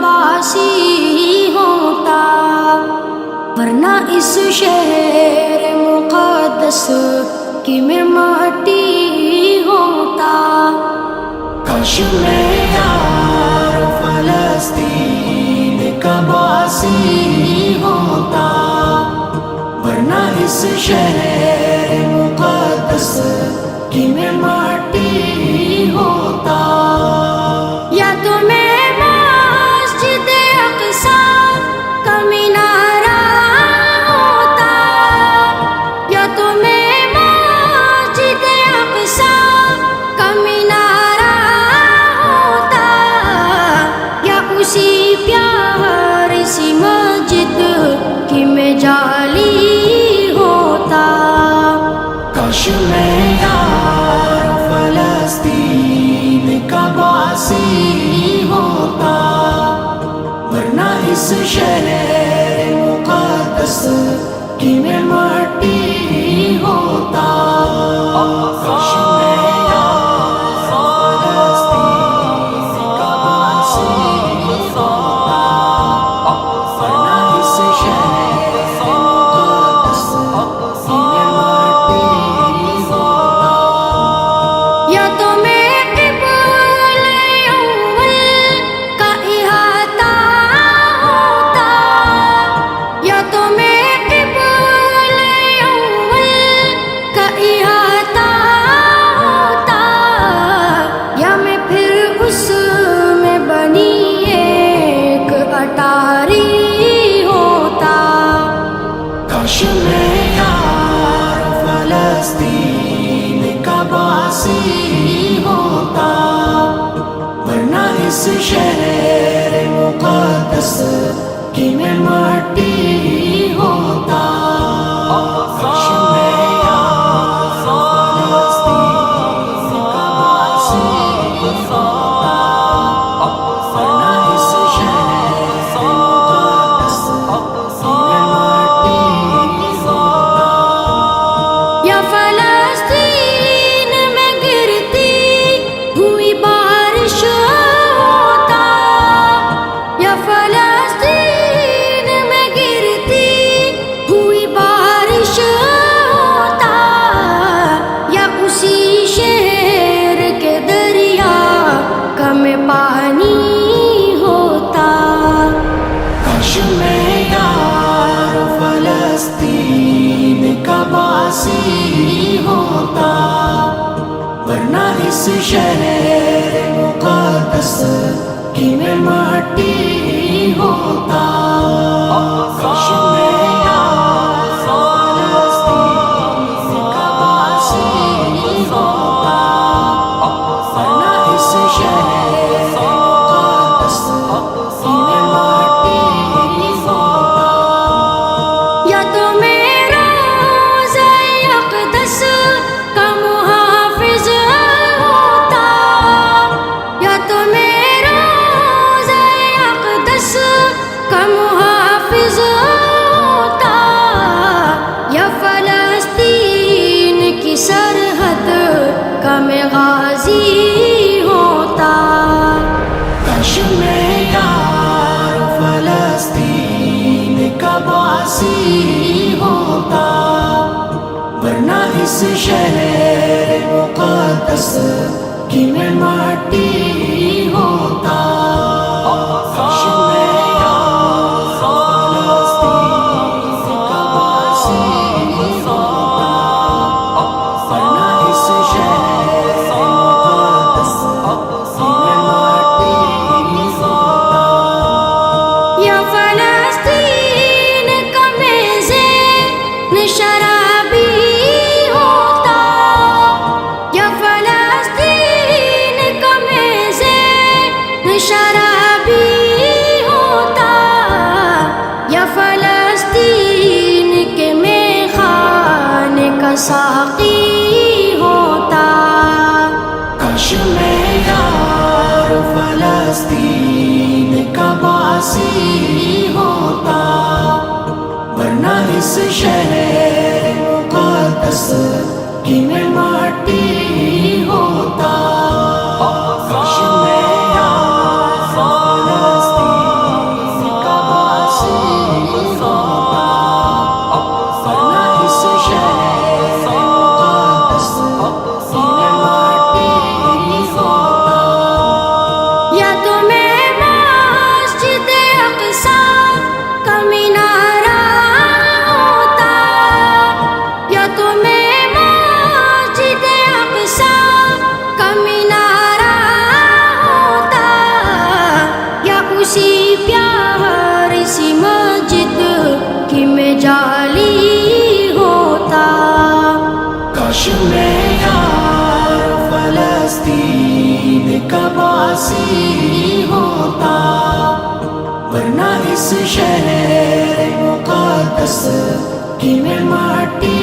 باسی ہوتا، ورنہ اس شہر مقدس کی میں مٹی ہوتا۔ کاش میں یار فلسطین کا باسی ہوتا، ورنہ اس شہر مقدس کی میں مٹی ہوتا۔ یا تو میں مسجد اقصیٰ کا مینارہ ہوتا، یا تو میں مسجد اقصیٰ کا مینارہ ہوتا، یا اسی پیاری سی مسجد کی میں جالی ہوتا۔ کاش میں یار فلسطین کا باسی ہوتا، ورنہ اس شہر مقدس کی میں مٹی ہوتا۔ کاش میں یار فلسطین کا باسی ہوتا، ورنہ اس شہر مقدس کی میں مٹی ہوتا۔ یا تو میں قبلہ اول کا احاطہ ہوتا، یا تو میں قبلہ اول کا احاطہ ہوتا، یا میں پھر اس میں بنی ایک اٹاری ہوتا۔ کاش میں یار فلسطین کا باسی ہوتا، ورنہ اس شہر مقدس کی میں مٹی ہوتا۔ کاش میں یار فلسطین کا باسی ہوتا، ورنہ اس شہر مقدس کی میں مٹی ہوتا۔ یا فلسطین میں گرتی ہوئی بارش ہوتا، یا فلسطین میں گرتی ہوئی بارش ہوتا، یا اسی شہر کے دریا کا میں پانی ہوتا۔ کاش میں یار فلسطین کا باسی ہوتا، ورنہ اس شہر مقدس کی میں مٹی ہوتا۔ کاش میں یار فلسطین کا باسی ہوتا، ورنہ اس شہر مقدس کی میں مٹی ہوتا۔ یا تو میں روضہ اقدس کا محافظ ہوتا، یا تو میں روضہ اقدس کا محافظ ہوتا، یا فلسطین کی سرحد کا میں غازی ہوتا۔ کاش میں یار فلسطین کا باسی ہوتا، ورنہ اس شہر مقدس کی میں مٹی ہوتا۔ کاش میں یار فلسطین کا باسی ہوتا، ورنہ اس شہر مقدس کی میں مٹی ہوتا۔ یا فلسطین کا میزان شرابی ہوتا، یا فلسطین کا میزان عباسی ہوتا، ورنہ اس شہر مقدس کی میں مٹی